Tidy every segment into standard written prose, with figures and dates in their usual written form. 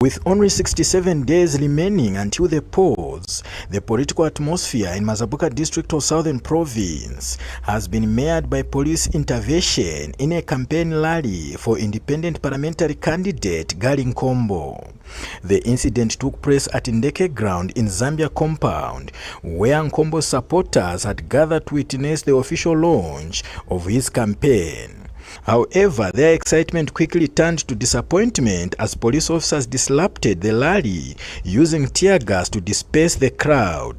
With only 67 days remaining until the polls, the political atmosphere in Mazabuka district of Southern Province has been marred by police intervention in a campaign rally for independent parliamentary candidate Gary Nkombo. The incident took place at Ndeke Ground in Zambia compound, where Nkombo's supporters had gathered to witness the official launch of his campaign. However, their excitement quickly turned to disappointment as police officers disrupted the rally using tear gas to disperse the crowd.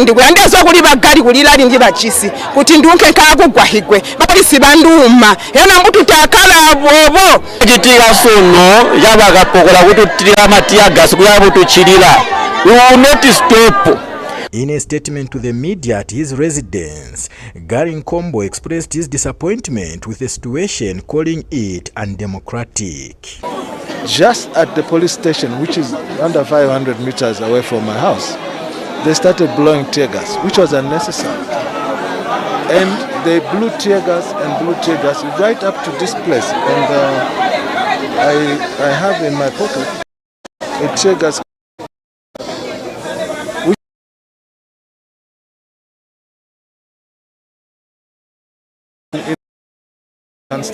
Ndikuyandeso kuli bagali kulilali ndi bachisi kuti ndunke nkagugwa higwe balisi banduma yana mbutu takala bobo jitira sono yabagapokola kututira matia gas kuyabutuchirira. We will not stop. In a statement to the media at his residence, Gary Nkombo expressed his disappointment with the situation, calling it undemocratic. Just at the police station, which is under 500 meters away from my house, they started blowing tear gas, which was unnecessary. And they blew tear gas right up to this place. And I have in my pocket a tear gas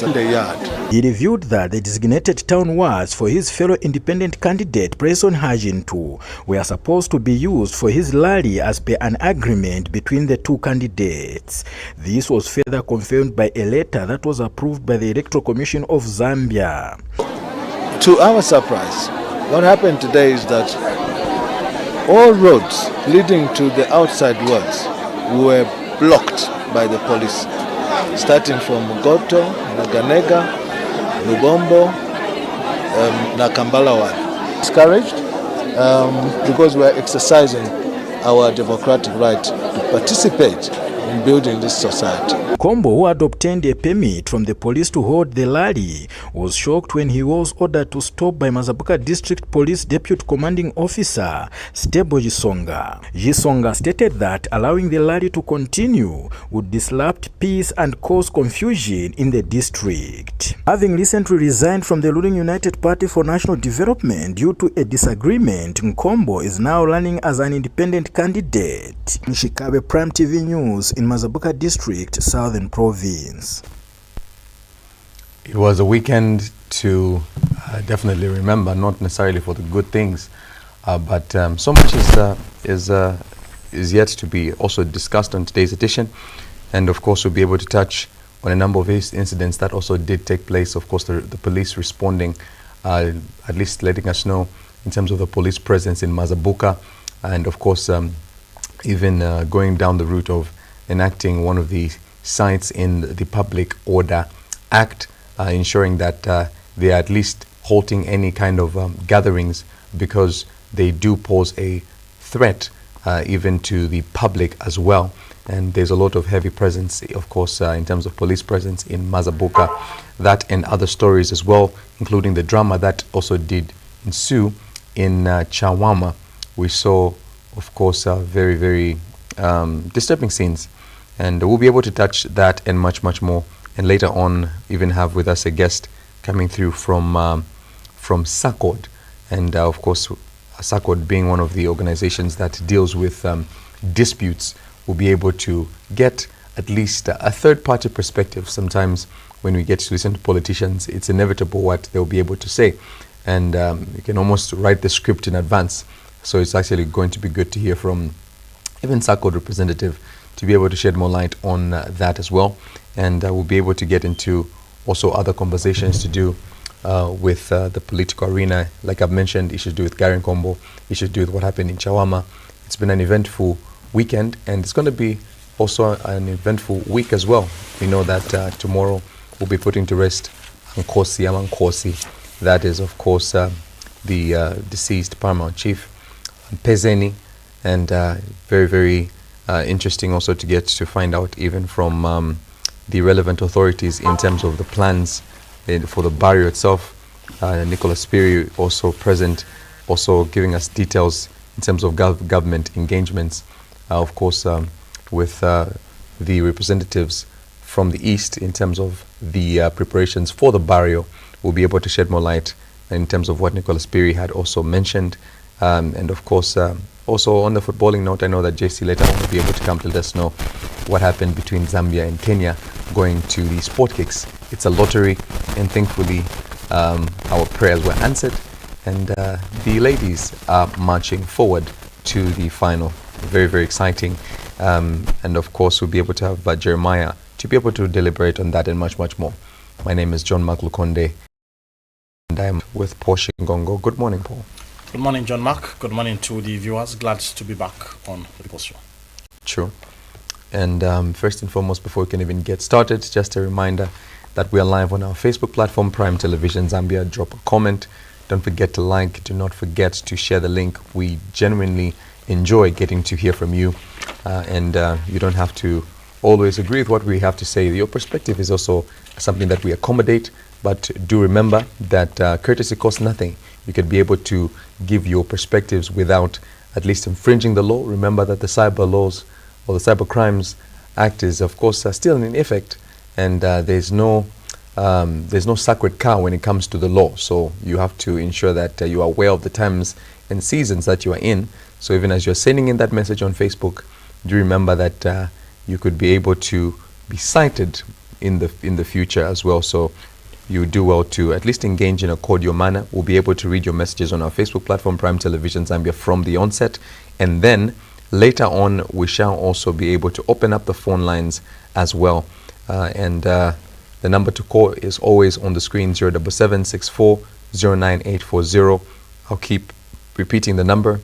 in the yard. He revealed that the designated town wards for his fellow independent candidate Preston Hajintu were supposed to be used for his rally as per an agreement between the two candidates. This was further confirmed by a letter that was approved by the Electoral Commission of Zambia. To our surprise, what happened today is that all roads leading to the outside wards were blocked by the police, starting from Goto, Naganega, Lubombo, Nakambala ward. Discouraged because we are exercising our democratic right to participate in building this society. Nkombo, who had obtained a permit from the police to hold the rally, was shocked when he was ordered to stop by Mazabuka District Police Deputy Commanding Officer Stebo Gisonga. Gisonga stated that allowing the rally to continue would disrupt peace and cause confusion in the district. Having recently resigned from the ruling United Party for National Development due to a disagreement, Nkombo is now running as an independent candidate. Nshikabe Prime TV News in Mazabuka District, Southern Province. It was a weekend to definitely remember, not necessarily for the good things, but so much is yet to be also discussed on today's edition, and of course we'll be able to touch on a number of incidents that also did take place. Of course, the police responding, at least letting us know in terms of the police presence in Mazabuka, and of course even going down the route of enacting one of the sites in the Public Order Act, ensuring that they are at least halting any kind of gatherings, because they do pose a threat even to the public as well. And there's a lot of heavy presence, of course, in terms of police presence in Mazabuka. That and other stories as well, including the drama that also did ensue in Chawama. We saw, of course, very, very disturbing scenes. And we'll be able to touch that and much, much more. And later on, even have with us a guest coming through from SACOD. And of course, SACOD being one of the organizations that deals with disputes, will be able to get at least a third-party perspective. Sometimes when we get to listen to politicians, it's inevitable what they'll be able to say. And you can almost write the script in advance. So it's actually going to be good to hear from even SACOD representative to be able to shed more light on that as well. And we'll be able to get into also other conversations to do with the political arena. Like I've mentioned, issues to do with Gary Nkombo, issues to do with what happened in Chawama. It's been an eventful weekend, and it's going to be also an eventful week as well. We know that tomorrow we'll be putting to rest Nkosi Amankosi. That is, of course, the deceased Paramount Chief, Pezeni, and very, very interesting also to get to find out even from the relevant authorities in terms of the plans for the barrio itself, Nicholas Spiri also present, also giving us details in terms of government engagements, of course, with the representatives from the East in terms of the preparations for the barrio. We'll be able to shed more light in terms of what Nicholas Spiri had also mentioned. And of course, also on the footballing note, I know that JC later on will be able to come to let us know what happened between Zambia and Kenya going to the Sport Kicks. It's a lottery, and thankfully our prayers were answered, and the ladies are marching forward to the final. Very, very exciting. And of course, we'll be able to have Jeremiah to be able to deliberate on that and much, much more. My name is John Mark Lukonde, and I'm with Paul Shingongo. Good morning, Paul. Good morning, John Mark. Good morning to the viewers. Glad to be back on the People's Show. True. And first and foremost, before we can even get started, just a reminder that we are live on our Facebook platform, Prime Television Zambia. Drop a comment. Don't forget to like. Do not forget to share the link. We genuinely enjoy getting to hear from you. And you don't have to always agree with what we have to say. Your perspective is also something that we accommodate. But do remember that courtesy costs nothing. You could be able to give your perspectives without at least infringing the law. Remember that the cyber laws or the Cyber Crimes Act is, of course, still in effect, and there's no sacred cow when it comes to the law. So you have to ensure that you are aware of the times and seasons that you are in. So even as you're sending in that message on Facebook, do remember that you could be able to be cited in the future as well. So you do well to at least engage in a cordial manner. We'll be able to read your messages on our Facebook platform, Prime Television Zambia, from the onset. And then later on, we shall also be able to open up the phone lines as well. And the number to call is always on the screen, 07764098840. I'll keep repeating the number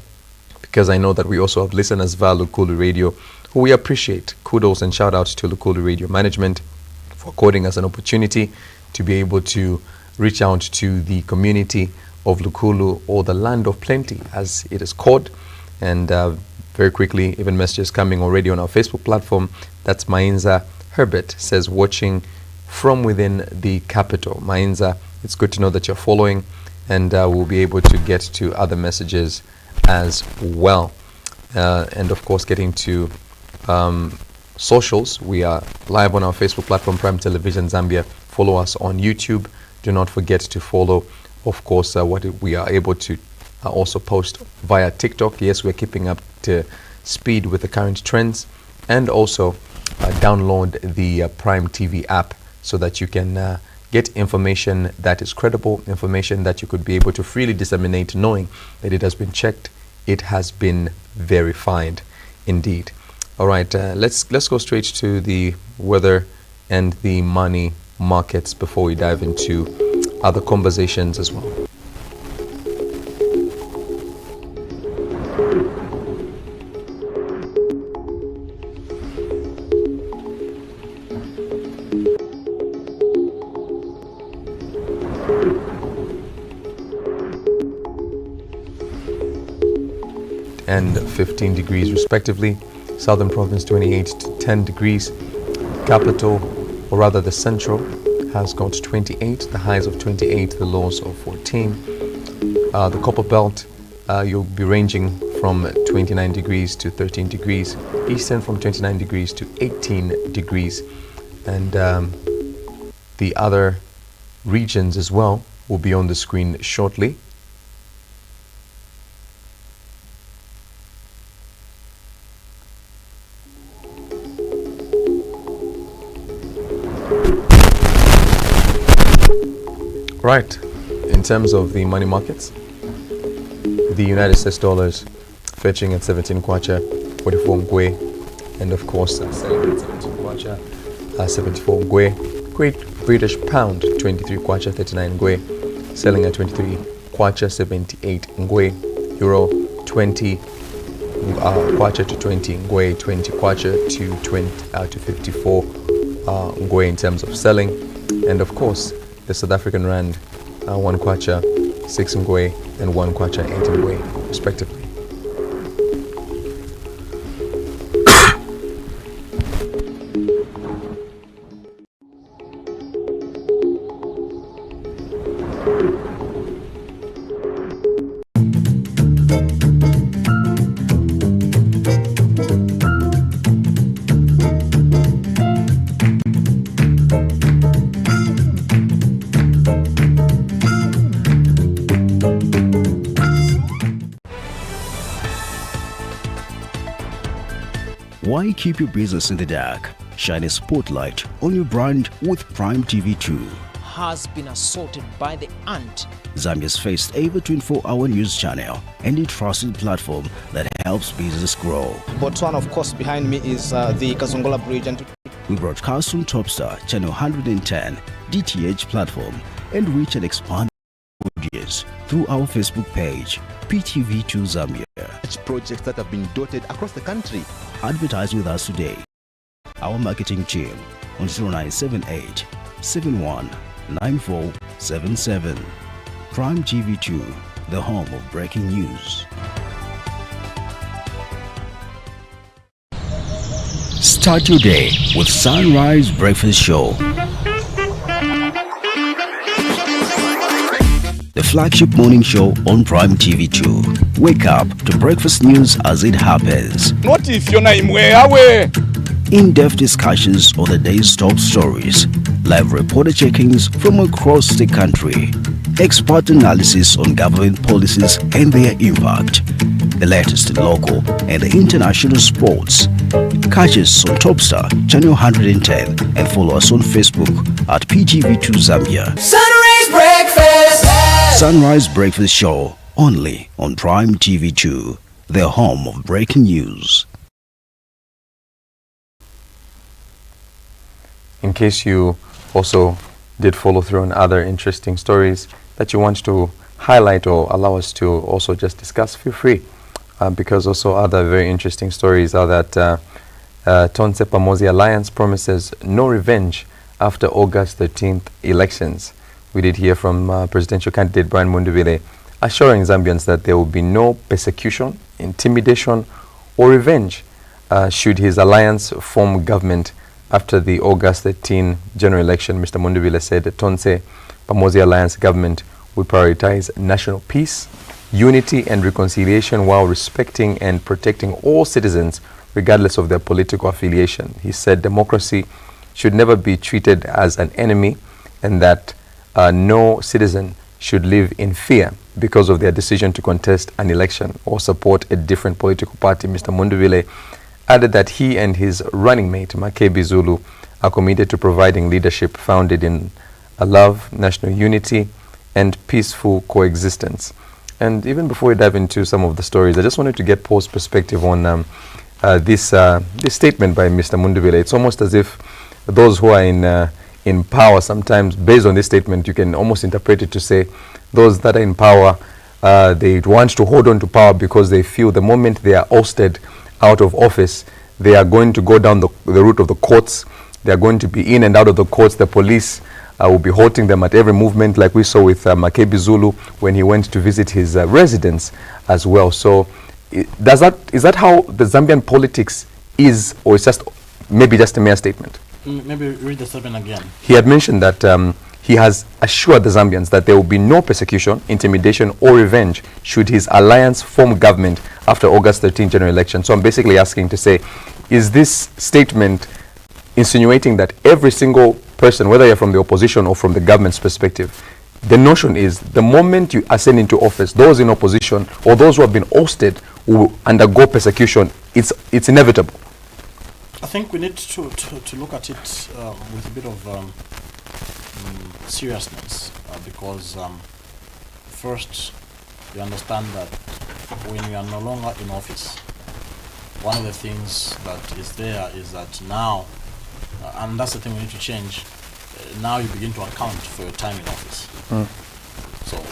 because I know that we also have listeners via Lukulu Radio who we appreciate. Kudos and shout outs to Lukulu Radio management for according us an opportunity to be able to reach out to the community of Lukulu, or the land of plenty as it is called. And very quickly, even messages coming already on our Facebook platform. That's Mainza Herbert says, watching from within the capital. Mainza, it's good to know that you're following, and we'll be able to get to other messages as well. And of course, getting to socials, we are live on our Facebook platform, Prime Television Zambia. Follow us on YouTube. Do not forget to follow, of course, what we are able to also post via TikTok. Yes, we're keeping up to speed with the current trends. And also download the Prime TV app so that you can get information that is credible, information that you could be able to freely disseminate, knowing that it has been checked, it has been verified indeed. All right, let's go straight to the weather and the money markets before we dive into other conversations as well. And 15 degrees respectively. Southern Province 28 to 10 degrees. Capital, or rather the Central, has got 28, the highs of 28, the lows of 14. The Copper Belt, you'll be ranging from 29 degrees to 13 degrees. Eastern from 29 degrees to 18 degrees. And the other regions as well will be on the screen shortly. Right, in terms of the money markets, the United States dollars fetching at 17 kwacha, 44 ngwe, and of course selling at 17 kwacha, 74 ngwe. Great British pound 23 kwacha, 39 ngwe, selling at 23 kwacha, 78 ngwe. Euro 20 kwacha to 20 ngwe, 20 kwacha to 54 ngwe in terms of selling, and of course the South African rand, 1 kwacha, 6 ngwe, and 1 kwacha, 8 ngwe, respectively. Why keep your business in the dark? Shine a spotlight on your brand with Prime TV2. Has been assaulted by the ant. Zambia's first ever 24-hour news channel and a trusted platform that helps business grow. Botswana, of course, behind me is the Kazongola Bridge. And we broadcast on Topstar, Channel 110, DTH platform, and reach and expand audience through our Facebook page, PTV2 Zambia. Projects that have been dotted across the country. Advertise with us today. Our marketing team on 0978 719477. Prime TV2, the home of breaking news. Start your day with Sunrise Breakfast Show. The flagship morning show on Prime TV2. Wake up to breakfast news as it happens. What if you're not away? In-depth discussions on the day's top stories. Live reporter check-ins from across the country. Expert analysis on government policies and their impact. The latest in local and international sports. Catch us on Topstar, Channel 110, and follow us on Facebook at PTV2 Zambia. Sunrise Breakfast! Sunrise Breakfast Show, only on Prime TV2, the home of breaking news. In case you also did follow through on other interesting stories that you want to highlight or allow us to also just discuss, feel free. Because also other very interesting stories are that Tonse Pamosi Alliance promises no revenge after August 13th elections. We did hear from presidential candidate Brian Mundubile assuring Zambians that there will be no persecution, intimidation or revenge should his alliance form government after the August 13 general election. Mr. Mundubile said the Tonse Pamosi Alliance government will prioritize national peace, unity and reconciliation while respecting and protecting all citizens regardless of their political affiliation. He said democracy should never be treated as an enemy and that no citizen should live in fear because of their decision to contest an election or support a different political party. Mr. Mundubile added that he and his running mate, Makebi Zulu, are committed to providing leadership founded in love, national unity, and peaceful coexistence. And even before we dive into some of the stories, I just wanted to get Paul's perspective on this statement by Mr. Mundubile. It's almost as if those who are in power, sometimes based on this statement, you can almost interpret it to say those that are in power, they want to hold on to power because they feel the moment they are ousted out of office, they are going to go down the route of the courts. They are going to be in and out of the courts. The police will be halting them at every movement, like we saw with Makebi Zulu when he went to visit his residence as well. So is that how the Zambian politics is, or is just maybe just a mere statement? Maybe read the statement again. He had mentioned that he has assured the Zambians that there will be no persecution, intimidation or revenge should his alliance form government after August 13 general election. So I'm basically asking to say, is this statement insinuating that every single person, whether you're from the opposition or from the government's perspective, the notion is the moment you ascend into office, those in opposition or those who have been ousted will undergo persecution? It's inevitable. I think we need to look at it with a bit of seriousness because first you understand that when you are no longer in office, one of the things that is there is that now, and that's the thing we need to change, now you begin to account for your time in office. So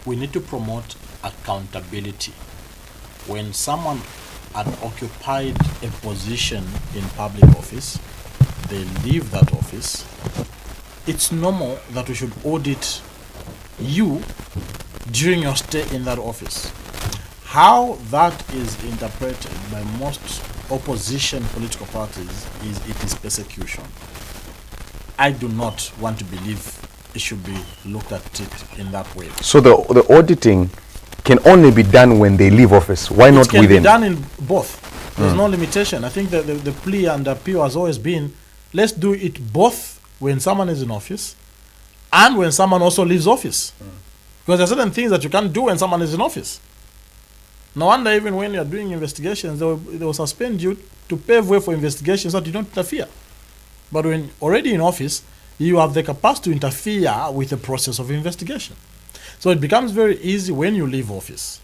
we need to promote accountability. When someone had occupied a position in public office, they leave that office, it's normal that we should audit you during your stay in that office. How that is interpreted by most opposition political parties is it is persecution. I do not want to believe it should be looked at it in that way. So the auditing can only be done when they leave office. Why not within? It can be done in both. There's no limitation. I think that the plea and the appeal has always been, let's do it both when someone is in office and when someone also leaves office. Because there are certain things that you can't do when someone is in office. No wonder even when you are doing investigations, they will suspend you to pave way for investigations so that you don't interfere. But when already in office, you have the capacity to interfere with the process of investigation. So it becomes very easy when you leave office.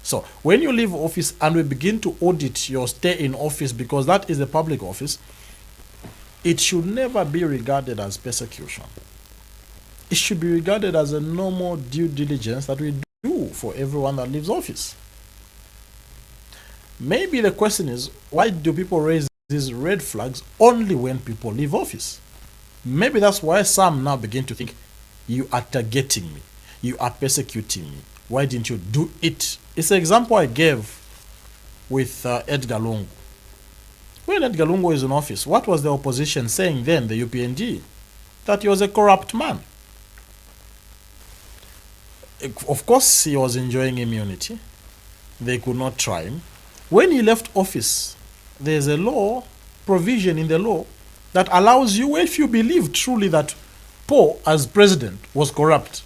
So when you leave office and we begin to audit your stay in office, because that is a public office, it should never be regarded as persecution. It should be regarded as a normal due diligence that we do for everyone that leaves office. Maybe the question is, why do people raise these red flags only when people leave office? Maybe that's why some now begin to think, you are targeting me, you are persecuting me. Why didn't you do it? It's an example I gave with Edgar Lungu. When Edgar Lungu was in office, what was the opposition saying then, the UPND? That he was a corrupt man. Of course, he was enjoying immunity. They could not try him. When he left office, there's a law, provision in the law, that allows you, if you believe truly that Paul, as president, was corrupt,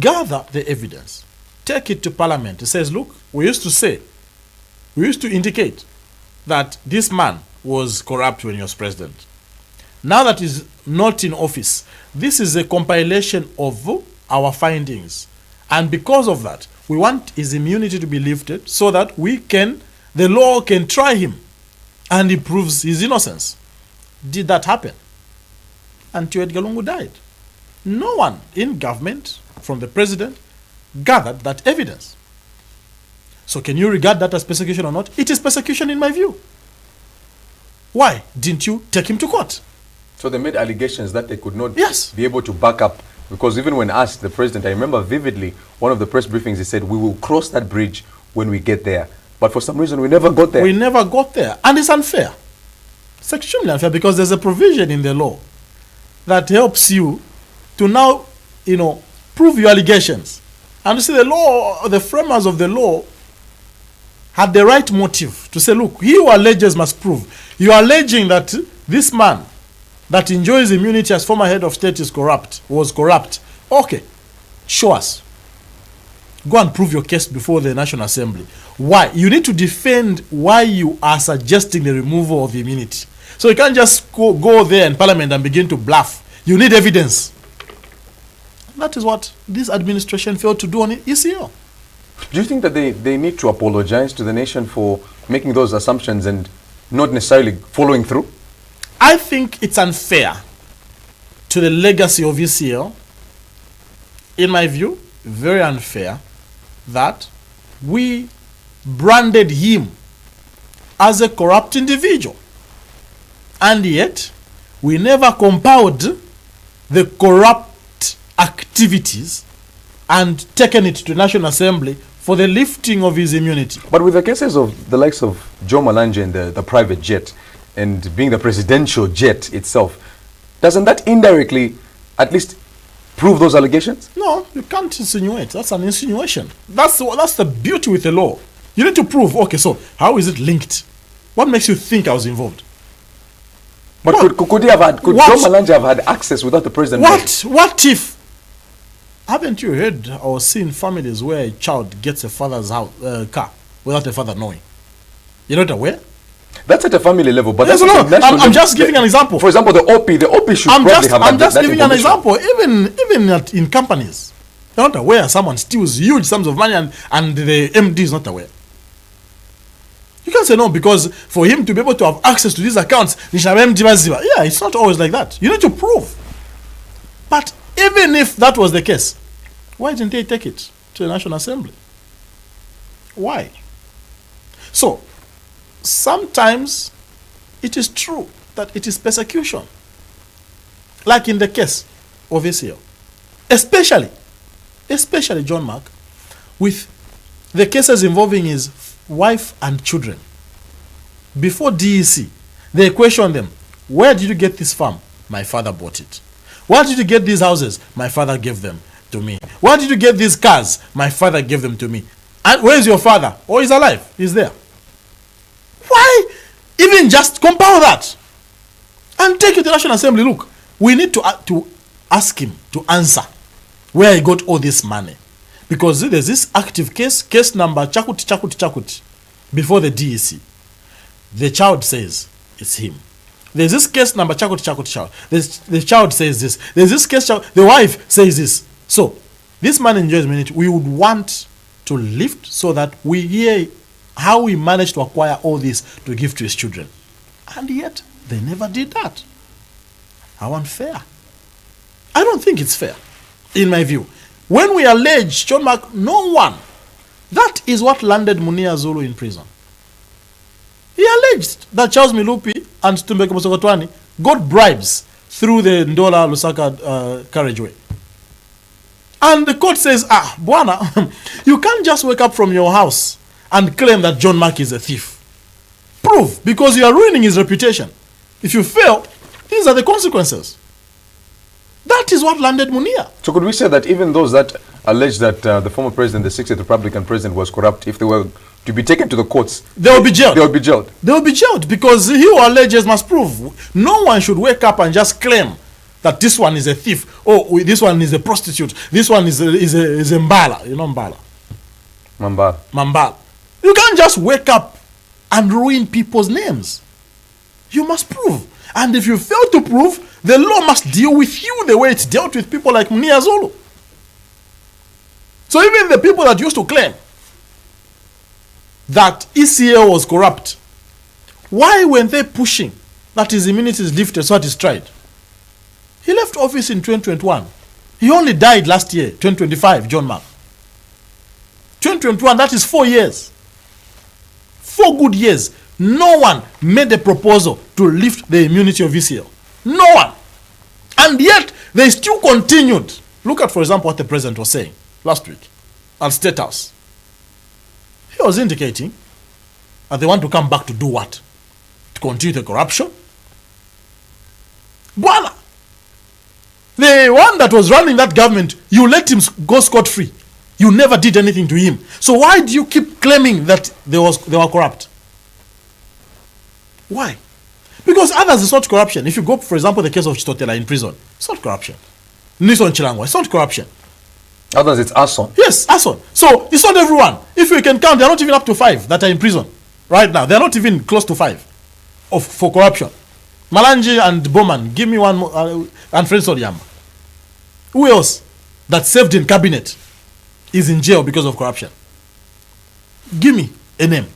gather the evidence, take it to parliament. It says, look, we used to indicate that this man was corrupt when he was president. Now that he's not in office, this is a compilation of our findings. And because of that, we want his immunity to be lifted so that the law can try him and he proves his innocence. Did that happen? Until Edgar Lungu died. No one in government, from the president, gathered that evidence. So can you regard that as persecution or not? It is persecution in my view. Why didn't you take him to court? So they made allegations that they could not Yes. be able to back up. Because even when asked the president, I remember vividly, one of the press briefings, he said, we will cross that bridge when we get there. But for some reason, we never got there. We never got there. And it's unfair. It's extremely unfair because there's a provision in the law that helps you to now, prove your allegations. And you see, the law, the framers of the law had the right motive to say, look, he who alleges must prove. You are alleging that this man that enjoys immunity as former head of state was corrupt. Okay, show us. Go and prove your case before the National Assembly. Why? You need to defend why you are suggesting the removal of the immunity. So you can't just go there in parliament and begin to bluff. You need evidence. That is what this administration failed to do on ECL. Do you think that they need to apologize to the nation for making those assumptions and not necessarily following through? I think it's unfair to the legacy of ECL. In my view, very unfair that we branded him as a corrupt individual. And yet, we never compiled the corrupt activities and taken it to National Assembly for the lifting of his immunity. But with the cases of the likes of Joe Malanje and the private jet, and being the presidential jet itself, doesn't that indirectly at least prove those allegations? No, you can't insinuate. That's an insinuation. That's the beauty with the law. You need to prove, okay, so how is it linked? What makes you think I was involved? But could Joe Malanje have had access without the president? What if? Haven't you heard or seen families where a child gets a father's car without a father knowing? You're not aware? That's at a family level, but yes, that's I'm just giving an example. For example, the OP should probably have that. I'm just giving an example. Even in companies, they're not aware someone steals huge sums of money and the MD is not aware. You can't say no because for him to be able to have access to these accounts, yeah, it's not always like that. You need to prove. But even if that was the case, why didn't they take it to the National Assembly? Why? So, sometimes it is true that it is persecution. Like in the case of ECL. Especially John Mark, with the cases involving his wife and children. Before DEC, they questioned them. Where did you get this farm? My father bought it. Where did you get these houses? My father gave them to me. Where did you get these cars? My father gave them to me. And where is your father? Oh, he's alive. He's there. Why even just compile that and take it to the National Assembly? Look, we need to ask him to answer where he got all this money. Because there's this active case number Chakuti, before the DEC. The child says it's him. There's this case number Chakuti. The child says this. There's this case, the wife says this. So, this man enjoys minute. We would want to lift so that we hear how we managed to acquire all this to give to his children. And yet, they never did that. How unfair. I don't think it's fair, in my view. When we allege, John Mark, no one, that is what landed Munia Zulu in prison. He alleged that Charles Milupi and Tumbeke Musokotwani got bribes through the Ndola Lusaka carriageway. And the court says, Bwana, you can't just wake up from your house and claim that John Mark is a thief. Prove, because you are ruining his reputation. If you fail, these are the consequences. That is what landed Munia. So could we say that even those that allege that the former president, the 60th Republican president, was corrupt, if they were to be taken to the courts, they will be jailed. They will be jailed. They will be jailed because he who alleges must prove. No one should wake up and just claim that this one is a thief. Oh, this one is a prostitute. This one is a Mbala. You know Mbala? Mambala. You can't just wake up and ruin people's names. You must prove. And if you fail to prove, the law must deal with you the way it's dealt with people like Munia Zulu. So even the people that used to claim that ECA was corrupt, why weren't they pushing that his immunity is lifted so that he's tried? He left office in 2021. He only died last year, 2025, John Mark. 2021, that is 4 years. 4 good years. No one made a proposal to lift the immunity of ECL. No one. And yet, they still continued. Look at, for example, what the president was saying last week at State House. He was indicating that they want to come back to do what? To continue the corruption? Bwana! The one that was running that government, you let him go scot-free. You never did anything to him. So why do you keep claiming that they were corrupt? Why? Because others, it's not corruption. If you go, for example, the case of Chitotela in prison, it's not corruption. Nison Chilangwa, it's not corruption. Others, it's arson. Yes, arson. So it's not everyone. If we can count, they're not even up to 5 that are in prison right now. They're not even close to 5 for corruption. Malanji and Bowman, give me one more, and Fred Soryama. Who else that served in cabinet is in jail because of corruption? Give me a name.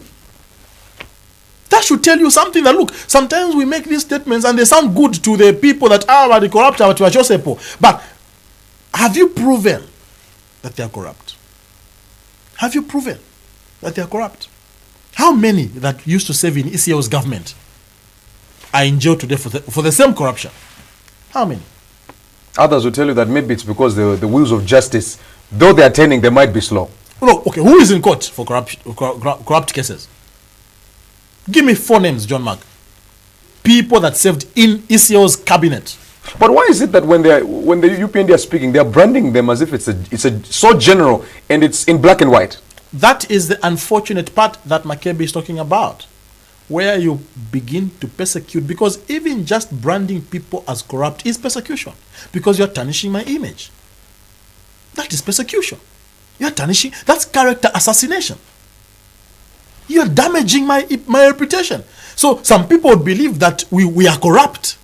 That should tell you something that, look, sometimes we make these statements and they sound good to the people that are the corrupt, but have you proven that they are corrupt? Have you proven that they are corrupt? How many that used to serve in ECO's government are in jail today for the same corruption? How many? Others will tell you that maybe it's because the wheels of justice, though they are turning, they might be slow. No, okay, who is in court for corrupt cases? Give me 4 names, John Mark. People that served in ECO's cabinet. But why is it that when the UPND are speaking, they are branding them as if it's so general and it's in black and white? That is the unfortunate part that Makebi is talking about, where you begin to persecute, because even just branding people as corrupt is persecution, because you're tarnishing my image. That is persecution. You're tarnishing, that's character assassination. You're damaging my reputation. So some people would believe that we are corrupt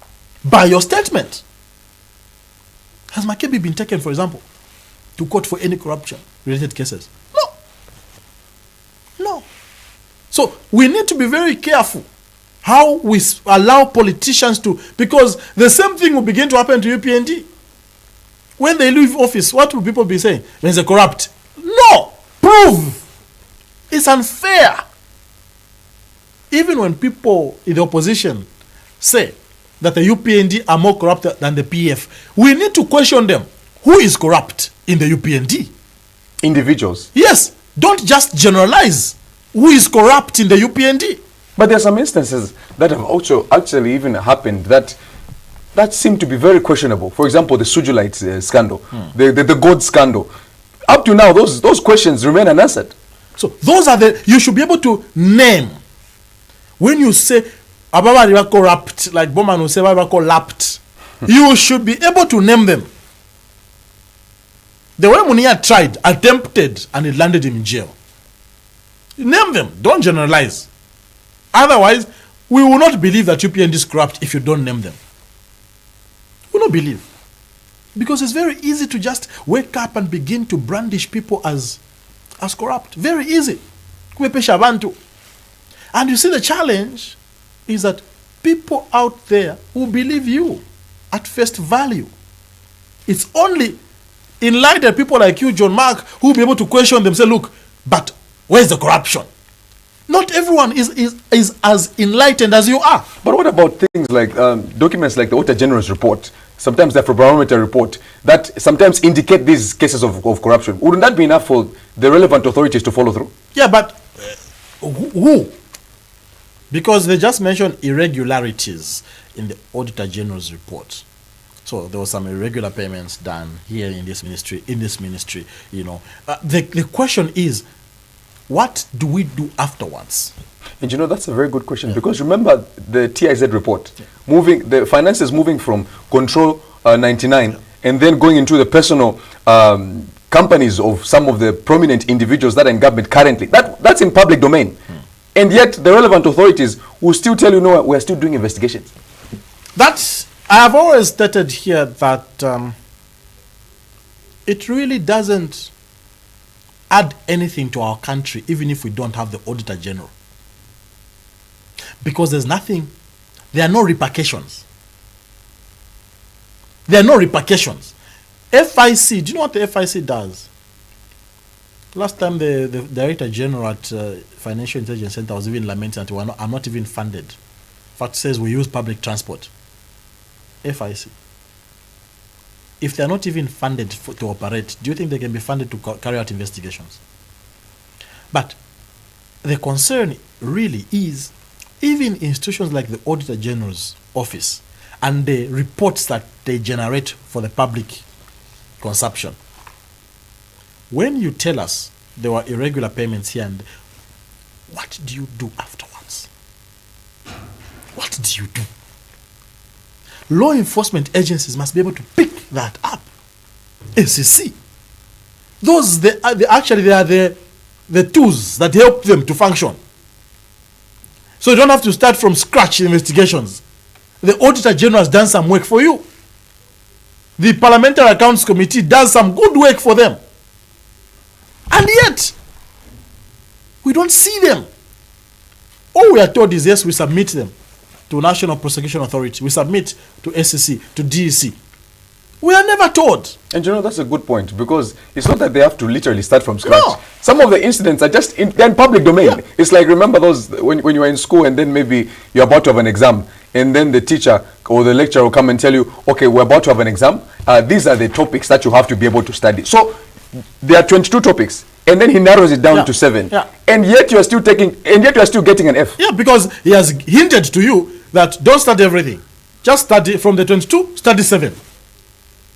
by your statement. Has Makebi been taken, for example, to court for any corruption-related cases? No. So we need to be very careful how we allow politicians to, because the same thing will begin to happen to UPND. When they leave office, what will people be saying? When they're corrupt? No! Prove! It's unfair. Even when people in the opposition say that the UPND are more corrupt than the PF, we need to question them. Who is corrupt in the UPND? Individuals. Yes. Don't just generalize who is corrupt in the UPND. But there are some instances that have also actually even happened that seem to be very questionable. For example, the Sujulite scandal, the gold scandal. Up to now, those questions remain unanswered. So those are you should be able to name. When you say Ababa were corrupt, like Bowman will say Ababa corrupt, you should be able to name them. The way Munia tried, attempted, and it landed him in jail. Name them. Don't generalize. Otherwise, we will not believe that UPND is corrupt if you don't name them. We will not believe. Because it's very easy to just wake up and begin to brandish people as corrupt. Very easy. And you see, the challenge is that people out there who believe you at face value. It's only enlightened people like you, John Mark, who will be able to question them, say, look, but where's the corruption? Not everyone is as enlightened as you are. But what about things like documents like the Auditor General's report, sometimes the Afrobarometer report, that sometimes indicate these cases of corruption? Wouldn't that be enough for the relevant authorities to follow through? Yeah, but who? Because they just mentioned irregularities in the Auditor General's report. So there were some irregular payments done here in this ministry, you know. The question is, what do we do afterwards? And you know, that's a very good question, because remember the TIZ report, the finances moving from Control 99 and then going into the personal companies of some of the prominent individuals that are in government currently. That's in public domain. And yet the relevant authorities will still tell you, no, we're still doing investigations. I have always stated here that it really doesn't add anything to our country, even if we don't have the Auditor General. Because there are no repercussions. There are no repercussions. FIC, do you know what the FIC does? Last time the Director General at Financial Intelligence Center was even lamenting that I'm not even funded. In fact, says we use public transport. FIC. If they're not even funded to operate, do you think they can be funded to carry out investigations? But the concern really is, even institutions like the Auditor General's office and the reports that they generate for the public consumption, when you tell us there were irregular payments here, and what do you do afterwards? What do you do? Law enforcement agencies must be able to pick that up. SEC. They are the tools that help them to function. So you don't have to start from scratch investigations. The Auditor General has done some work for you. The Parliamentary Accounts Committee does some good work for them. And yet, we don't see them. All we are told is, yes, we submit them to National Prosecution Authority. We submit to SEC, to DEC. We are never told. And you know, that's a good point, because it's not that they have to literally start from scratch. No. Some of the incidents are just they're in public domain. Yeah. It's like, remember those when you were in school and then maybe you're about to have an exam, and then the teacher or the lecturer will come and tell you, okay, we're about to have an exam. These are the topics that you have to be able to study. So there are 22 topics, and then he narrows it down to 7. Yeah. And yet you are still getting an F. Yeah, because he has hinted to you that don't study everything. Just study from the 22, study 7.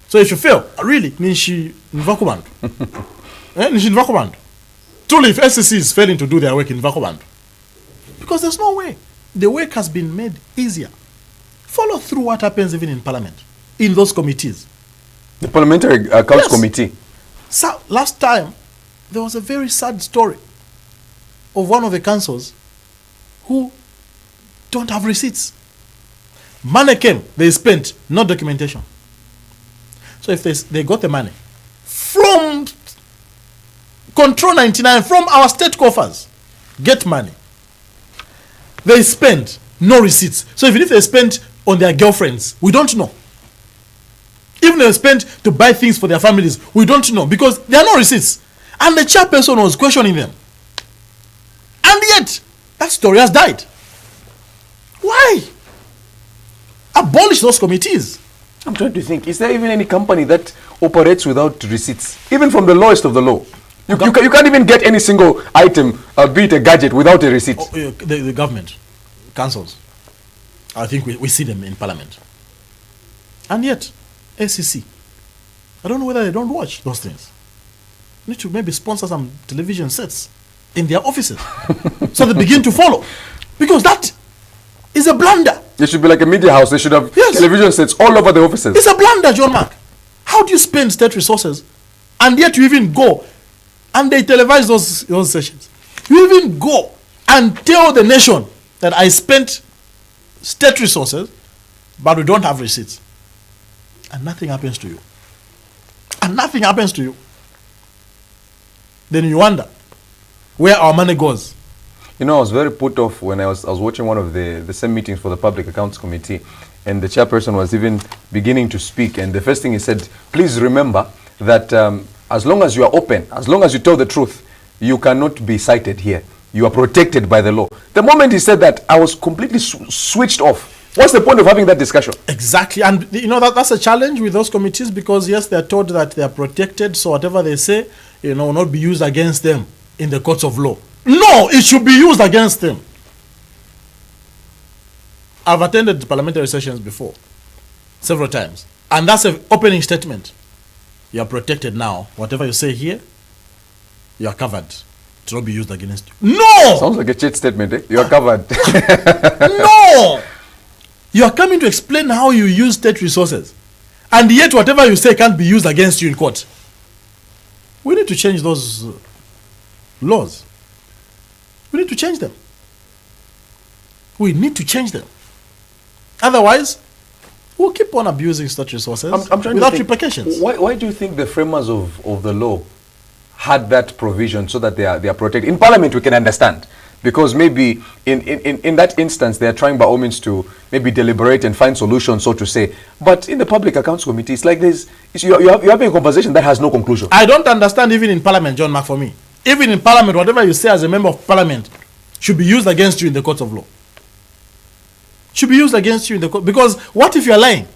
So if you fail, really, nishi nvakubandu. Nishi nvakubandu. Truly, if SEC is failing to do their work in Vakubandu, because there's no way. The work has been made easier. Follow through what happens even in Parliament, in those committees. The Parliamentary Accounts Committee. So last time, there was a very sad story of one of the councils who don't have receipts. Money came, they spent, no documentation. So if they got the money from Control 99, from our state coffers, get money. They spend, no receipts. So even if they spent on their girlfriends, we don't know. Even if they spent to buy things for their families, we don't know, because there are no receipts. And the chairperson was questioning them. And yet, that story has died. Why? Abolish those committees. I'm trying to think, is there even any company that operates without receipts? Even from the lowest of the low. You can't even get any single item, be it a gadget, without a receipt. The government, councils, I think we see them in Parliament. And yet, SEC, I don't know whether they don't watch those things. Need to maybe sponsor some television sets in their offices so they begin to follow. Because that is a blunder. It should be like a media house. They should have television sets all over the offices. It's a blunder, John Mark. How do you spend state resources And yet you even go, and they televise those sessions. You even go and tell the nation that I spent state resources, but we don't have receipts. And nothing happens to you. And nothing happens to you. Then you wonder where our money goes. You know, I was very put off when I was watching one of the same meetings for the Public Accounts Committee, and the chairperson was even beginning to speak, and the first thing he said, please remember that as long as you are open, as long as you tell the truth, you cannot be cited here. You are protected by the law. The moment he said that, I was completely switched off. What's the point of having that discussion? Exactly. And you know, that's a challenge with those committees, because yes, they're told that they are protected, so whatever they say, you know, will not be used against them in the courts of law. No, it should be used against them. I've attended parliamentary sessions before, several times, and that's an opening statement. You are protected now. Whatever you say here, you are covered. It will not be used against you. No! Sounds like a cheat statement, eh? You are covered. No! You are coming to explain how you use state resources, and yet whatever you say can't be used against you in court. We need to change those laws. We need to change them. We need to change them. Otherwise, we'll keep on abusing such resources without repercussions. Why do you think the framers of the law had that provision so that they are protected? In Parliament, we can understand, because maybe in that instance, they are trying by all means to maybe deliberate and find solutions, so to say. But in the Public Accounts Committee, it's like this. You're having a conversation that has no conclusion. I don't understand even in Parliament, John Mark, for me. Even in Parliament, whatever you say as a member of Parliament should be used against you in the courts of law. Should be used against you in the court. Because what if you're lying?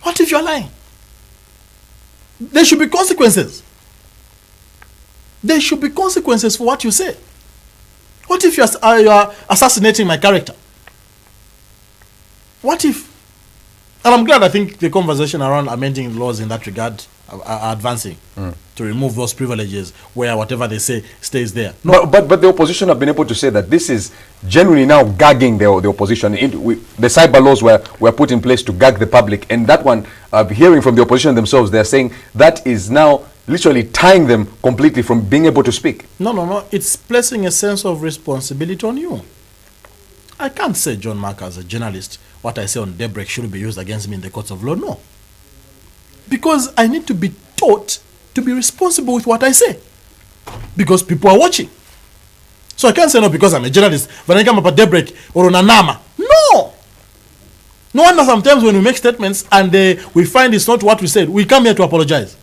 What if you're lying? There should be consequences. There should be consequences for what you say. What if you are assassinating my character? What if? And I'm glad, I think the conversation around amending laws in that regard are advancing to remove those privileges where whatever they say stays there. No, but the opposition have been able to say that this is genuinely now gagging the opposition. The cyber laws were put in place to gag the public, and that one, hearing from the opposition themselves, they're saying that is now literally tying them completely from being able to speak. No. It's placing a sense of responsibility on you. I can't say, John Mark, as a journalist, what I say on daybreak should be used against me in the courts of law. No. Because I need to be taught to be responsible with what I say. Because people are watching. So I can't say no because I'm a journalist. When I come up at daybreak or on Anama. No. No wonder sometimes when we make statements and we find it's not what we said, we come here to apologize.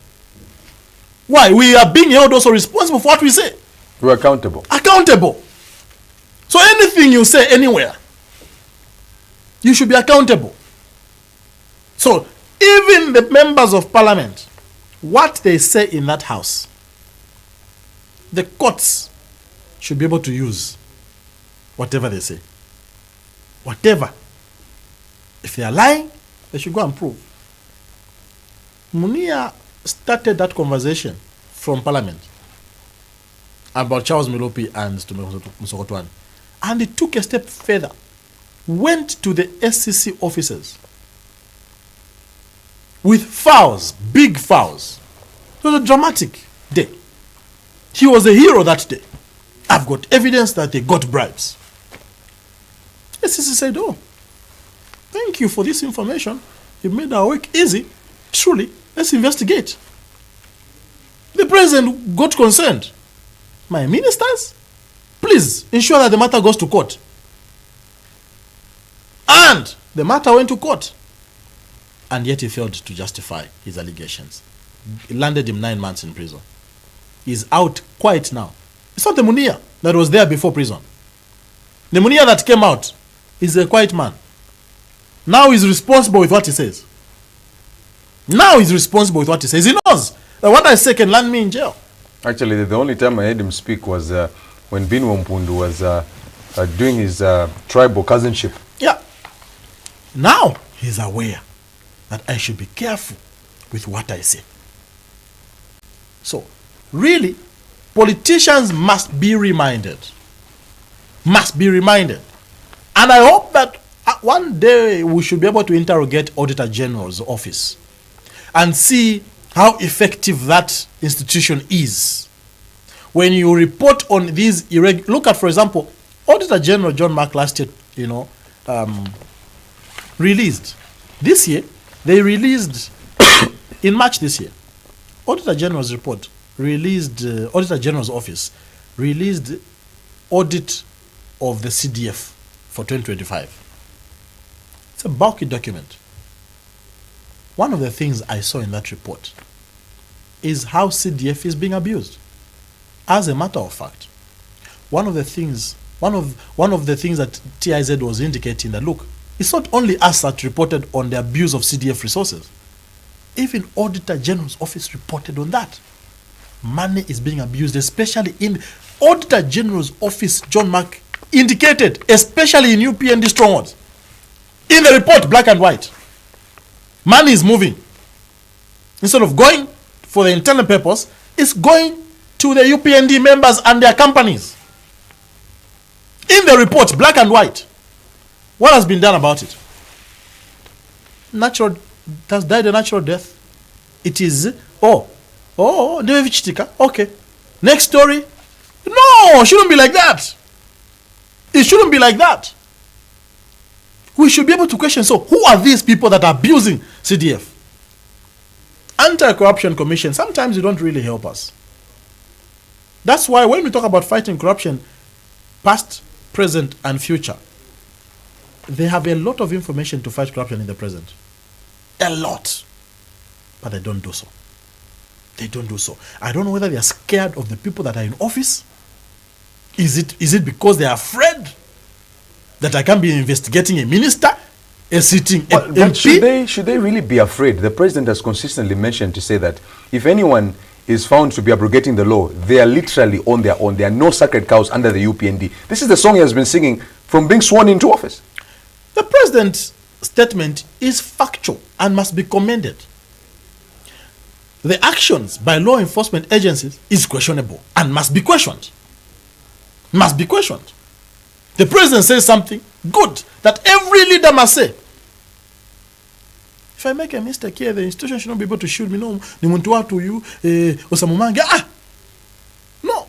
Why? We are being held also responsible for what we say. We're accountable. Accountable. So anything you say anywhere, you should be accountable. So even the members of Parliament, what they say in that house, the courts should be able to use whatever they say. Whatever. If they are lying, they should go and prove. Munia started that conversation from Parliament about Charles Milopi and Musokotwane. And he took a step further, went to the SCC officers with fouls, big fouls. It was a dramatic day. He was a hero that day. I've got evidence that they got bribes. SCC said, oh, thank you for this information. You made our work easy. Truly, let's investigate. The president got concerned. My ministers, please ensure that the matter goes to court. And the matter went to court. And yet he failed to justify his allegations. It landed him 9 months in prison. He's out quiet now. It's not the Munia that was there before prison. The Munia that came out is a quiet man. Now he's responsible with what he says. Now he's responsible with what he says. He knows that what I say can land me in jail. Actually, the only time I heard him speak was when Binwa Mpundu was doing his tribal cousinship. Yeah. Now he's aware that I should be careful with what I say. So, really, politicians must be reminded. Must be reminded. And I hope that one day we should be able to interrogate Auditor General's office and see how effective that institution is. When you report on these look at, for example, Auditor General John Mark last year, released. This year, they released, in March this year, Auditor General's report released, Auditor General's office released audit of the CDF for 2025. It's a bulky document. One of the things I saw in that report is how CDF is being abused. As a matter of fact, one of the things that TIZ was indicating that, look, it's not only us that reported on the abuse of CDF resources. Even Auditor General's office reported on that. Money is being abused, especially in Auditor General's office. John Mark indicated, especially in UPND strongholds. In the report, black and white, money is moving. Instead of going for the internal purpose, it's going to the UPND members and their companies. In the report, black and white, what has been done about it? It has died a natural death. It is, okay. Next story. No, it shouldn't be like that. It shouldn't be like that. We should be able to question, so who are these people that are abusing CDF? Anti-Corruption Commission, sometimes you don't really help us. That's why when we talk about fighting corruption, past, present, and future, they have a lot of information to fight corruption in the present. A lot. But they don't do so. They don't do so. I don't know whether they are scared of the people that are in office. Is it because they are afraid that I can be investigating a minister, a sitting MP? But should they really be afraid? The president has consistently mentioned to say that if anyone is found to be abrogating the law, they are literally on their own. There are no sacred cows under the UPND. This is the song he has been singing from being sworn into office. The president's statement is factual and must be commended. The actions by law enforcement agencies is questionable and must be questioned. Must be questioned. The president says something good that every leader must say. If I make a mistake here, the institution should not be able to shoot me. No, ni muntu watu you, osamumange. No.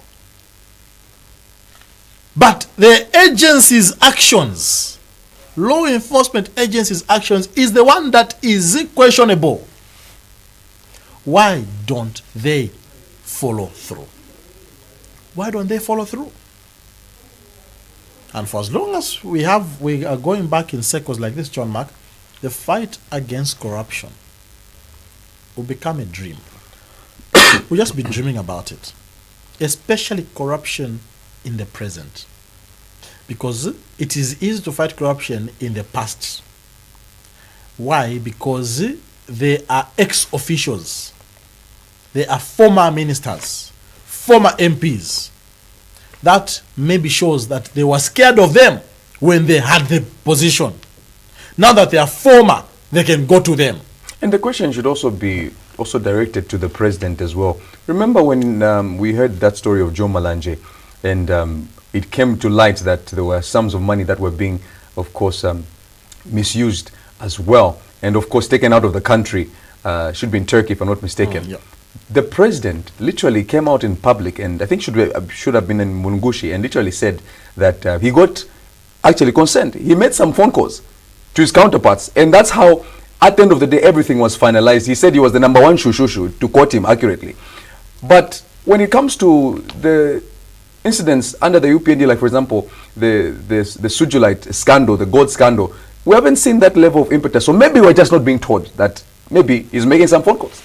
But the agency's actions, law enforcement agency's actions, is the one that is questionable. Why don't they follow through? Why don't they follow through? And for as long as we are going back in circles like this, John Mark, the fight against corruption will become a dream. We'll just be dreaming about it. Especially corruption in the present. Because it is easy to fight corruption in the past. Why? Because they are ex-officials. They are former ministers, former MPs. That maybe shows that they were scared of them when they had the position. Now that they are former, they can go to them. And the question should also be directed to the president as well. Remember when we heard that story of Joe Malanje, and it came to light that there were sums of money that were being, of course, misused as well, and of course taken out of the country. Should be in Turkey, if I'm not mistaken. Yeah. The president literally came out in public, and I think should have been in Mungushi, and literally said that he got actually consent. He made some phone calls to his counterparts, and that's how, at the end of the day, everything was finalized. He said he was the number one shushu, to quote him accurately. But when it comes to the incidents under the UPND, like for example, the Sujulite scandal, the gold scandal, we haven't seen that level of impetus. So maybe we're just not being told that maybe he's making some phone calls.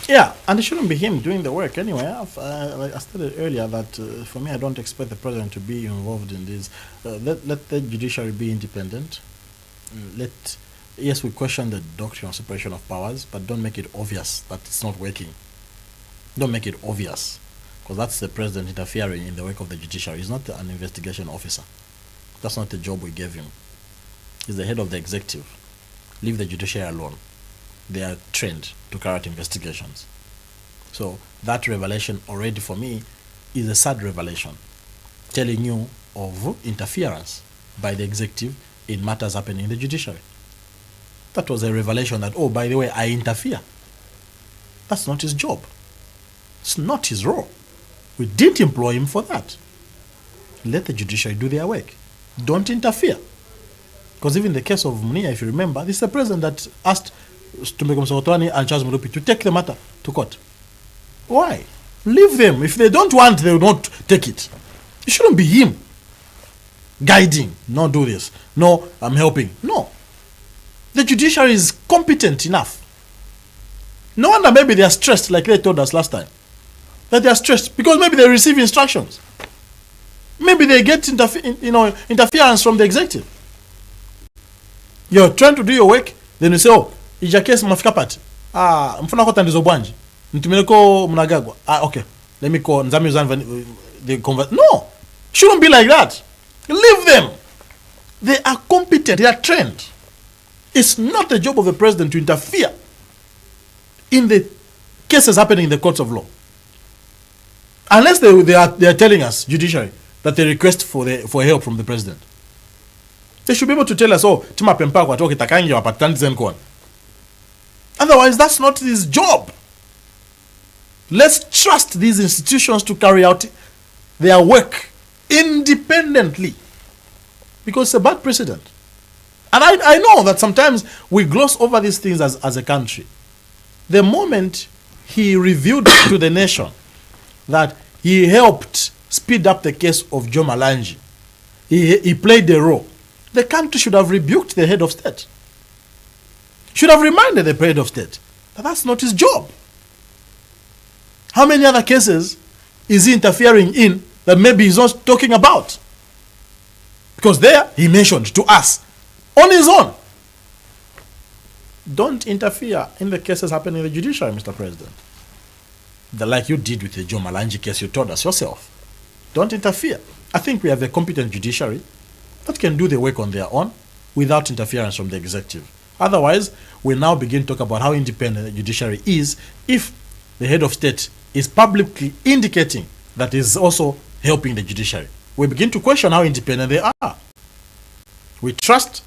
Yeah, and it shouldn't be him doing the work anyway. Like I stated earlier, that for me, I don't expect the president to be involved in this. Let the judiciary be independent. Yes, we question the doctrine of separation of powers, but don't make it obvious that it's not working. Don't make it obvious, because that's the president interfering in the work of the judiciary. He's not an investigation officer. That's not the job we gave him. He's the head of the executive. Leave the judiciary alone. They are trained to carry out investigations. So that revelation already for me is a sad revelation, telling you of interference by the executive in matters happening in the judiciary. That was a revelation that, oh, by the way, I interfere. That's not his job. It's not his role. We didn't employ him for that. Let the judiciary do their work. Don't interfere. Because even the case of Munia, if you remember, this is the president that asked Tumeko Msokotwane and Charles Mulupi to take the matter to court. Why? Leave them. If they don't want, they will not take it. It shouldn't be him guiding. No, do this. No, I'm helping. No. The judiciary is competent enough. No wonder maybe they are stressed, like they told us last time. That they are stressed because maybe they receive instructions. Maybe they get interference from the executive. You're trying to do your work, then you say, oh, ija case mafika pati. Mfuna kwa tandizo bwanji. Ntumeleko Mnangagwa. Okay. Let me call Nzami Uzan the convert. No. Shouldn't be like that. Leave them. They are competent. They are trained. It's not the job of the president to interfere in the cases happening in the courts of law. Unless they are telling us, judiciary, that they request for help from the president. They should be able to tell us, oh, Tima Pempa kwa toki takangi wa patanti zenkwan. Otherwise, that's not his job. Let's trust these institutions to carry out their work independently. Because it's a bad precedent. And I know that sometimes we gloss over these things as a country. The moment he revealed to the nation that he helped speed up the case of Joe Malanji, he played the role, the country should have rebuked the head of state. Should have reminded the head of state that that's not his job. How many other cases is he interfering in that maybe he's not talking about? Because there he mentioned to us on his own. Don't interfere in the cases happening in the judiciary, Mr. President. Like you did with the Joe Malanji case, you told us yourself. Don't interfere. I think we have a competent judiciary that can do the work on their own without interference from the executive. Otherwise, we now begin to talk about how independent the judiciary is if the head of state is publicly indicating that is also helping the judiciary. We begin to question how independent they are. We trust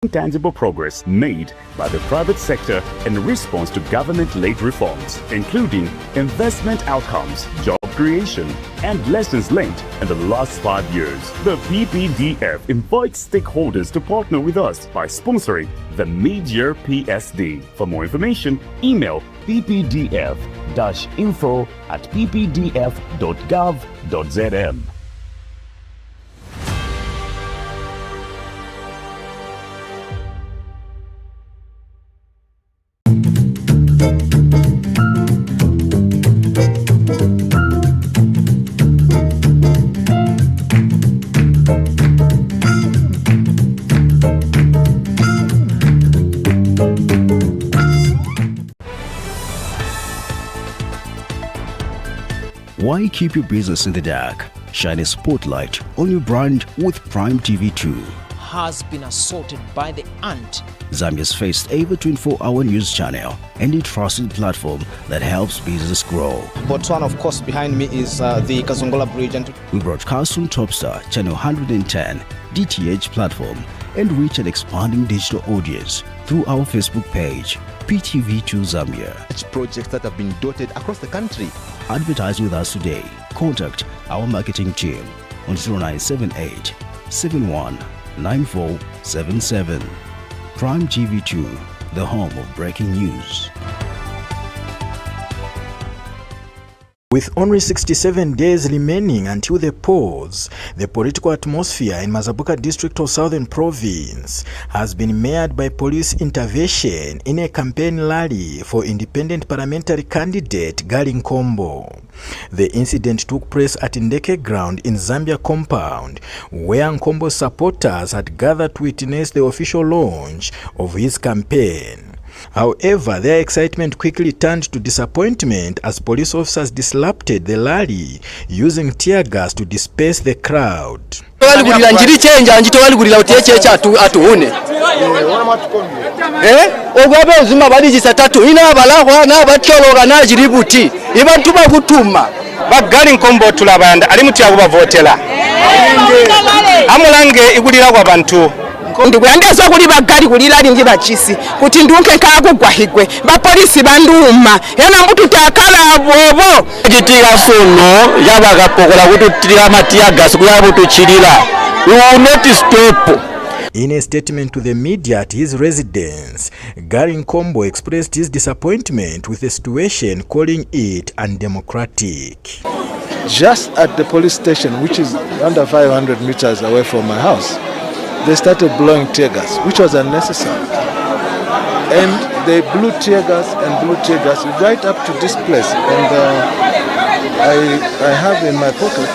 tangible progress made by the private sector in response to government-led reforms, including investment outcomes, job creation, and lessons learned in the last 5 years. The PPDF invites stakeholders to partner with us by sponsoring the mid-year PSD. For more information, email ppdf-info@ppdf.gov.zm. Why keep your business in the dark? Shine a spotlight on your brand with Prime TV2. Has been assaulted by the ant. Zambia's first ever 24-hour news channel and a trusted platform that helps business grow. Botswana, of course, behind me is the Kazongola Bridge. And we broadcast on Topstar, Channel 110, DTH platform, and reach an expanding digital audience through our Facebook page, PTV2 Zambia. Projects that have been dotted across the country. Advertise with us today. Contact our marketing team on 0978 71 9477. Prime TV2, the home of breaking news. With only 67 days remaining until the polls, the political atmosphere in Mazabuka district of Southern Province has been marred by police intervention in a campaign rally for independent parliamentary candidate Gary Nkombo. The incident took place at Ndeke Ground in Zambia compound, where Nkombo's supporters had gathered to witness the official launch of his campaign. However, their excitement quickly turned to disappointment as police officers disrupted the rally using tear gas to disperse the crowd. Gary Nkombo tulabanda ali mutya kubavotela amulange igulira kwa bantu ndikuyandezo kuli bagali kulira lingi bachisi kuti ndunke kakugwa higwe bapolisi banduma yana mbutu takala bobo gitira sono yabagapokola kututira matia gas kuyabutuchirira. We will not stop. In a statement to the media at his residence, Gary Nkombo expressed his disappointment with the situation, calling it undemocratic. Just at the police station, which is under 500 meters away from my house, they started blowing tear gas, which was unnecessary. And they blew tear gas right up to this place. And I have in my pocket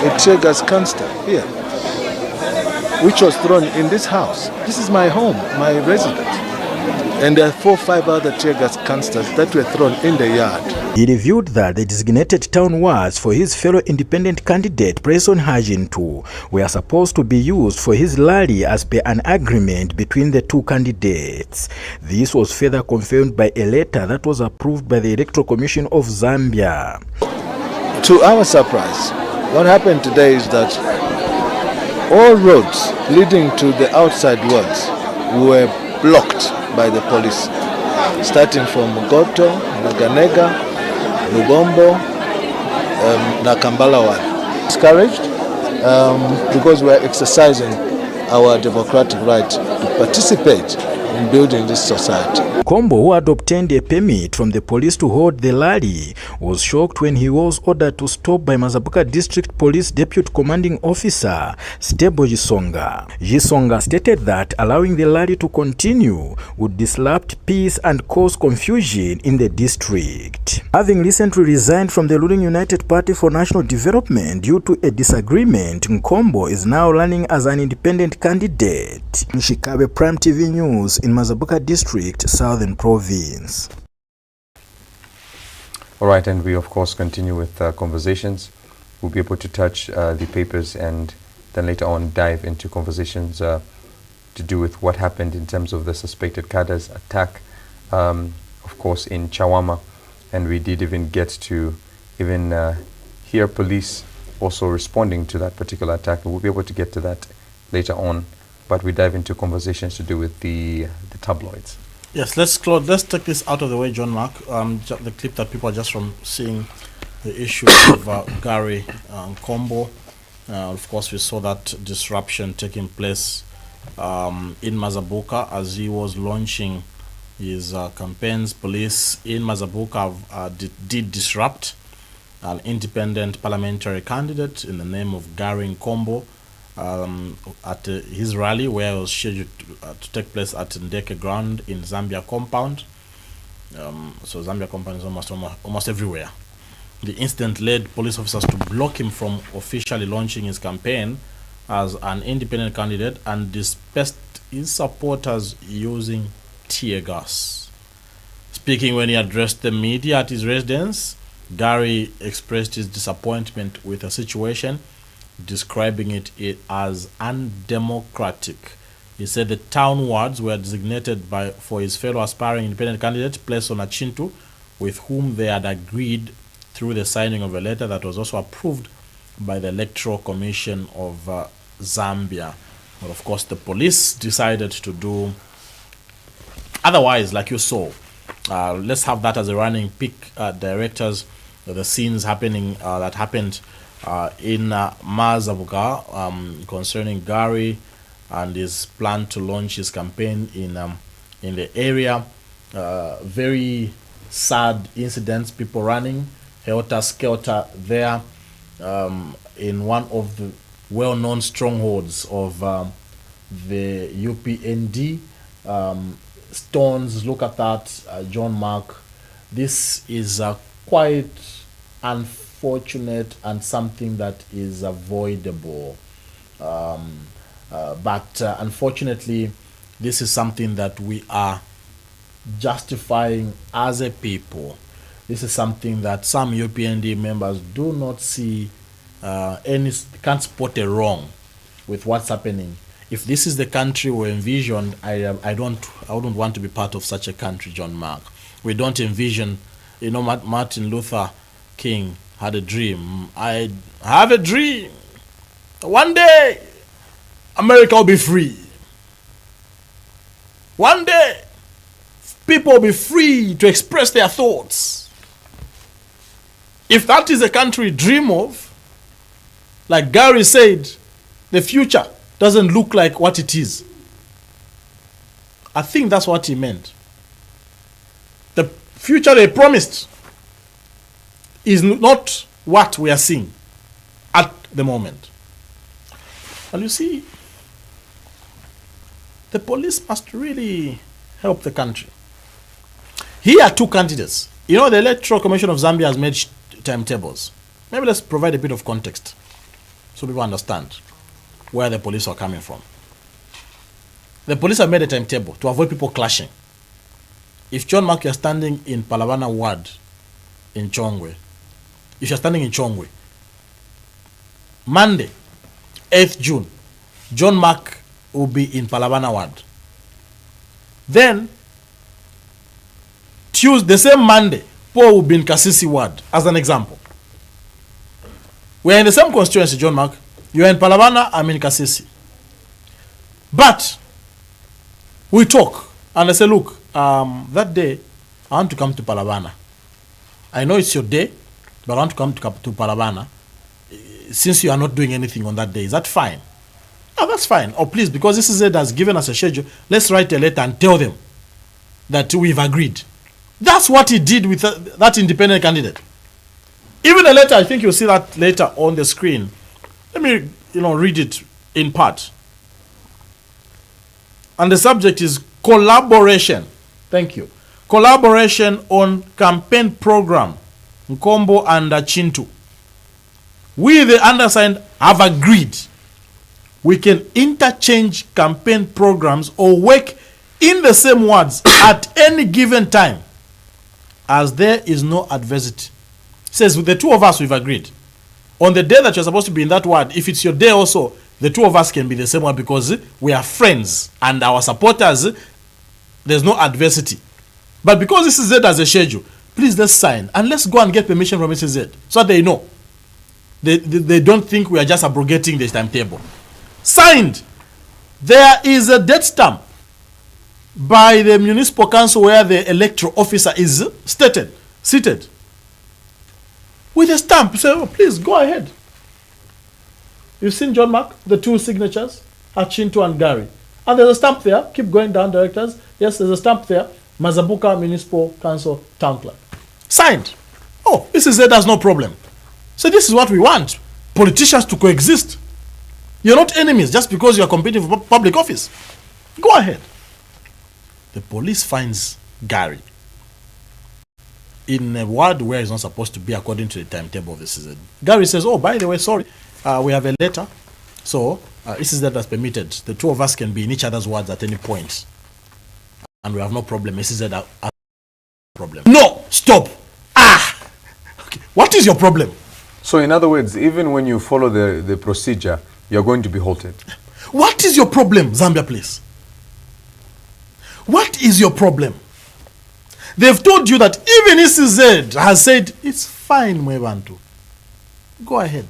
a tear gas canister here, which was thrown in this house. This is my home, my residence. And there are 4 or 5 other tear gas canisters that were thrown in the yard. He revealed that the designated town wards for his fellow independent candidate, Preston Hajintu, were supposed to be used for his rally as per an agreement between the two candidates. This was further confirmed by a letter that was approved by the Electoral Commission of Zambia. To our surprise, what happened today is that all roads leading to the outside wards were blocked by the police, starting from Mugoto, Naganega, Lubombo, Nakambala ward. Discouraged because we are exercising our democratic right to participate in building this society. Nkombo, who had obtained a permit from the police to hold the rally, was shocked when he was ordered to stop by Mazabuka District Police Deputy Commanding Officer Stable Gisonga. Gisonga stated that allowing the rally to continue would disrupt peace and cause confusion in the district. Having recently resigned from the ruling United Party for National Development due to a disagreement, Nkombo is now running as an independent candidate. Nshikabe, Prime TV News in Mazabuka District, Southern Province. All right, and we of course continue with conversations. We'll be able to touch the papers and then later on dive into conversations to do with what happened in terms of the suspected cadres attack, of course in Chawama, and we did even get to hear police also responding to that particular attack. We'll be able to get to that later on but we dive into conversations to do with the tabloids. Yes, let's take this out of the way, John Mark. The clip that people are just from seeing the issue of Gary Nkombo. Of course, we saw that disruption taking place in Mazabuka as he was launching his campaigns. Police in Mazabuka did disrupt an independent parliamentary candidate in the name of Gary Nkombo at his rally, where it was scheduled to take place at Ndeke Ground in Zambia Compound. So Zambia Compound is almost everywhere. The incident led police officers to block him from officially launching his campaign as an independent candidate and dispersed his supporters using tear gas. Speaking when he addressed the media at his residence, Gary expressed his disappointment with the situation, describing it as undemocratic. He said the town wards were designated for his fellow aspiring independent candidate, Blesson Achintu, with whom they had agreed through the signing of a letter that was also approved by the Electoral Commission of Zambia. But of course, the police decided to do otherwise, like you saw. Let's have that as a running peak, directors, the scenes happening that happened in Mazabuka concerning Gary and his plan to launch his campaign in the area. Very sad incidents, people running helter-skelter there in one of the well-known strongholds of the UPND. Stones, look at that, John Mark. This is quite unfortunate and something that is avoidable. But unfortunately, this is something that we are justifying as a people. This is something that some UPND members do not see can't spot a wrong with what's happening. If this is the country we envisioned, I wouldn't want to be part of such a country, John Mark. We don't envision, Martin Luther King had a dream. I have a dream. One day, America will be free. One day, people will be free to express their thoughts. If that is the country we dream of, like Gary said, the future doesn't look like what it is. I think that's what he meant. The future they promised is not what we are seeing at the moment. And you see, the police must really help the country. Here are two candidates. The Electoral Commission of Zambia has made timetables. Maybe let's provide a bit of context so people understand where the police are coming from. The police have made a timetable to avoid people clashing. If John Mark, you're standing in Palavana Ward in Chongwe, if you're standing in Chongwe, Monday, 8th June, John Mark will be in Palavana Ward. Then, Tuesday, the same Monday, Paul will be in Kasisi Ward, as an example. We're in the same constituency, John Mark. You're in Palavana, I'm in Kasisi. But we talk, and I say, look, that day, I want to come to Palavana. I know it's your day, but I want to come to Palavana. Since you are not doing anything on that day, is that fine? Oh, that's fine. Oh, please, because this is it has given us a schedule, let's write a letter and tell them that we've agreed. That's what he did with that independent candidate. Even a letter, I think you'll see that later on the screen. Let me, read it in part. And the subject is collaboration. Thank you. Collaboration on campaign program. Nkombo and Achintu. We, the undersigned, have agreed we can interchange campaign programs or work in the same wards at any given time, as there is no adversity. It says with the two of us we've agreed. On the day that you're supposed to be in that ward, if it's your day also, the two of us can be the same one because we are friends and our supporters, there's no adversity. But because this is it as a schedule, please let's sign and let's go and get permission from SZ so that they know. They don't think we are just abrogating this timetable. Signed. There is a date stamp by the municipal council where the electoral officer is seated with a stamp. Say, oh, please go ahead. You've seen John Mark, the two signatures, Achinto and Gary. And there's a stamp there. Keep going down, directors. Yes, there's a stamp there. Mazabuka Municipal Council Town Clerk. Signed. Oh, ECZ has no problem. So this is what we want. Politicians to coexist. You're not enemies just because you're competing for public office. Go ahead. The police finds Gary in a ward where he's not supposed to be according to the timetable of the season. Gary says, oh, by the way, sorry, we have a letter. So, ECZ has permitted. The two of us can be in each other's wards at any point. And we have no problem. ECZ has no problem. No! Stop! Okay. What is your problem? So in other words, even when you follow the procedure, you're going to be halted. What is your problem, Zambia Police? What is your problem? They've told you that even ECZ has said, it's fine, Mwebantu. Go ahead.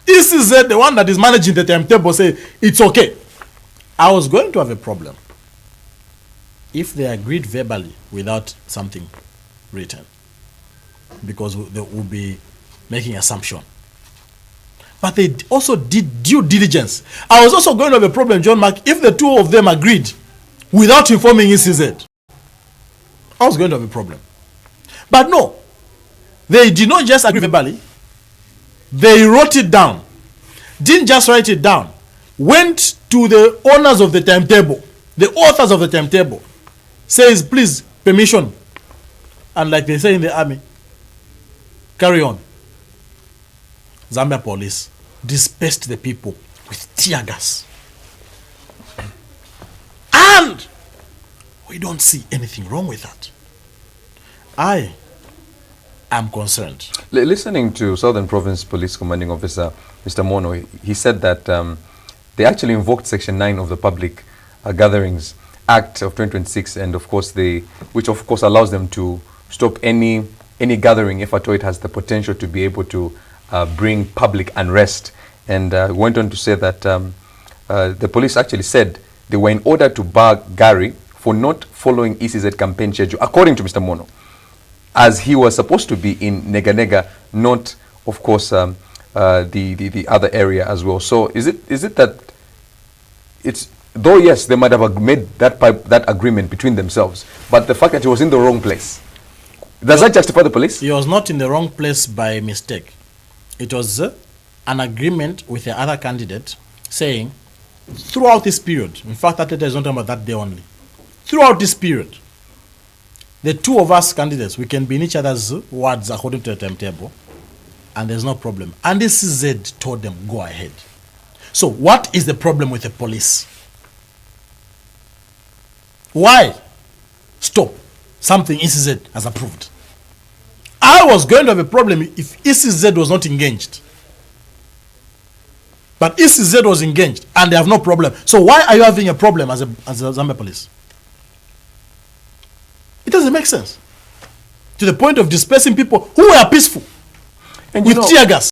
ECZ, the one that is managing the timetable, say it's okay. I was going to have a problem if they agreed verbally without something written, because they would be making assumption. But they also did due diligence. I was also going to have a problem, John Mark, if the two of them agreed without informing ECZ. I was going to have a problem. But no, they did not just agree verbally. They wrote it down. Didn't just write it down. Went to the owners of the timetable, the authors of the timetable, says, please, permission. And like they say in the army, carry on. Zambia police dispersed the people with tear gas. And we don't see anything wrong with that. I am concerned. Listening to Southern Province Police Commanding Officer Mr. Mono, he said that they actually invoked Section 9 of the Public Gatherings Act of 2026, and of course which of course allows them to stop any gathering if at all it has the potential to be able to bring public unrest. And went on to say that the police actually said they were in order to bar Gary for not following ECZ campaign schedule, according to Mr. Mono, as he was supposed to be in Nega Nega, not, of course, the other area as well. So is it that it's, though yes, they might have made that agreement between themselves, but the fact that he was in the wrong place, does that justify the police? He was not in the wrong place by mistake. It was an agreement with the other candidate saying, throughout this period, in fact, that letter is not about that day only, throughout this period, the two of us candidates, we can be in each other's wards according to the timetable, and there's no problem. And this ECZ told them, go ahead. So what is the problem with the police? Why stop something ECZ has approved? I was going to have a problem if ECZ was not engaged. But ECZ was engaged and they have no problem. So why are you having a problem as a Zambia police? It doesn't make sense. To the point of dispersing people who were peaceful and with tear gas.